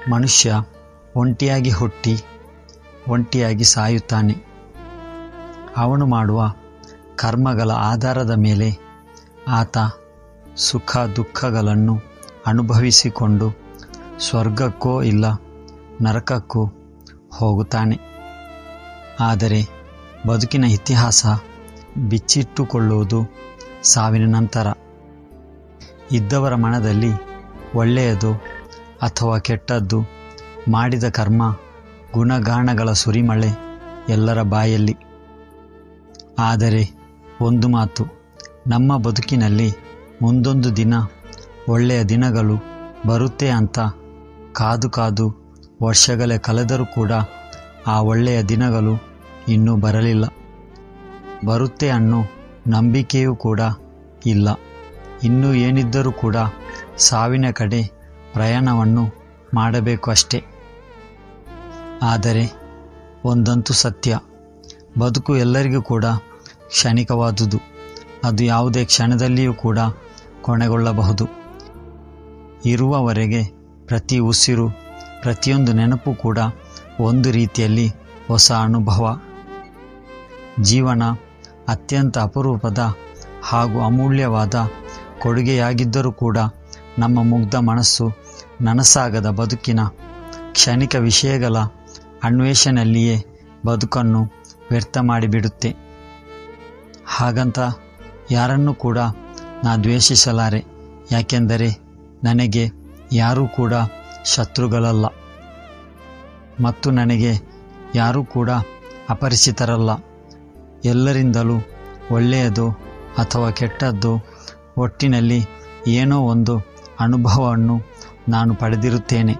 ಮನುಷ್ಯ ಒಂಟಿಯಾಗಿ ಹುಟ್ಟಿ ಒಂಟಿಯಾಗಿ ಸಾಯುತ್ತಾನೆ. ಅವನು ಮಾಡುವ ಕರ್ಮಗಳ ಆಧಾರದ ಮೇಲೆ ಆತ ಸುಖ ದುಃಖಗಳನ್ನು ಅನುಭವಿಸಿಕೊಂಡು ಸ್ವರ್ಗಕ್ಕೋ ಇಲ್ಲ ನರಕಕ್ಕೂ ಹೋಗುತ್ತಾನೆ. ಆದರೆ ಬದುಕಿನ ಇತಿಹಾಸ ಬಿಚ್ಚಿಟ್ಟುಕೊಳ್ಳುವುದು ಸಾವಿನ ನಂತರ. ಇದ್ದವರ ಮನದಲ್ಲಿ ಒಳ್ಳೆಯದು ಅಥವಾ ಕೆಟ್ಟದ್ದು, ಮಾಡಿದ ಕರ್ಮ ಗುಣಗಾಣಗಳ ಸುರಿಮಳೆ ಎಲ್ಲರ ಬಾಯಲ್ಲಿ. ಆದರೆ ಒಂದು ಮಾತು, ನಮ್ಮ ಬದುಕಿನಲ್ಲಿ ಮುಂದೊಂದು ದಿನ ಒಳ್ಳೆಯ ದಿನಗಳು ಬರುತ್ತೆ ಅಂತ ಕಾದು ಕಾದು ವರ್ಷಗಳೇ ಕಳೆದರೂ ಕೂಡ ಆ ಒಳ್ಳೆಯ ದಿನಗಳು ಇನ್ನೂ ಬರಲಿಲ್ಲ. ಬರುತ್ತೆ ಅನ್ನೋ ನಂಬಿಕೆಯೂ ಕೂಡ ಇಲ್ಲ. ಇನ್ನೂ ಏನಿದ್ದರೂ ಕೂಡ ಸಾವಿನ ಕಡೆ ಪ್ರಯಾಣವನ್ನು ಮಾಡಬೇಕು ಅಷ್ಟೇ. ಆದರೆ ಒಂದಂತೂ ಸತ್ಯ, ಬದುಕು ಎಲ್ಲರಿಗೂ ಕೂಡ ಕ್ಷಣಿಕವಾದುದು. ಅದು ಯಾವುದೇ ಕ್ಷಣದಲ್ಲಿಯೂ ಕೂಡ ಕೊನೆಗೊಳ್ಳಬಹುದು. ಇರುವವರೆಗೆ ಪ್ರತಿ ಉಸಿರು, ಪ್ರತಿಯೊಂದು ನೆನಪು ಕೂಡ ಒಂದು ರೀತಿಯಲ್ಲಿ ಹೊಸ ಅನುಭವ. ಜೀವನ ಅತ್ಯಂತ ಅಪರೂಪದ ಹಾಗೂ ಅಮೂಲ್ಯವಾದ ಕೊಡುಗೆಯಾಗಿದ್ದರೂ ಕೂಡ ನಮ್ಮ ಮುಗ್ಧ ಮನಸ್ಸು ನನಸಾಗದ ಬದುಕಿನ ಕ್ಷಣಿಕ ವಿಷಯಗಳ ಅನ್ವೇಷಣೆಯಲ್ಲಿಯೇ ಬದುಕನ್ನು ವ್ಯರ್ಥ ಮಾಡಿಬಿಡುತ್ತೆ. ಹಾಗಂತ ಯಾರನ್ನೂ ಕೂಡ ನಾ ದ್ವೇಷಿಸಲಾರೆ. ಯಾಕೆಂದರೆ ನನಗೆ ಯಾರೂ ಕೂಡ ಶತ್ರುಗಳಲ್ಲ ಮತ್ತು ನನಗೆ ಯಾರೂ ಕೂಡ ಅಪರಿಚಿತರಲ್ಲ. ಎಲ್ಲರಿಂದಲೂ ಒಳ್ಳೆಯದು ಅಥವಾ ಕೆಟ್ಟದ್ದು, ಒಟ್ಟಿನಲ್ಲಿ ಏನೋ ಒಂದು ಅನುಭವವನ್ನು ನಾನು ಪಡೆದಿರುತ್ತೇನೆ.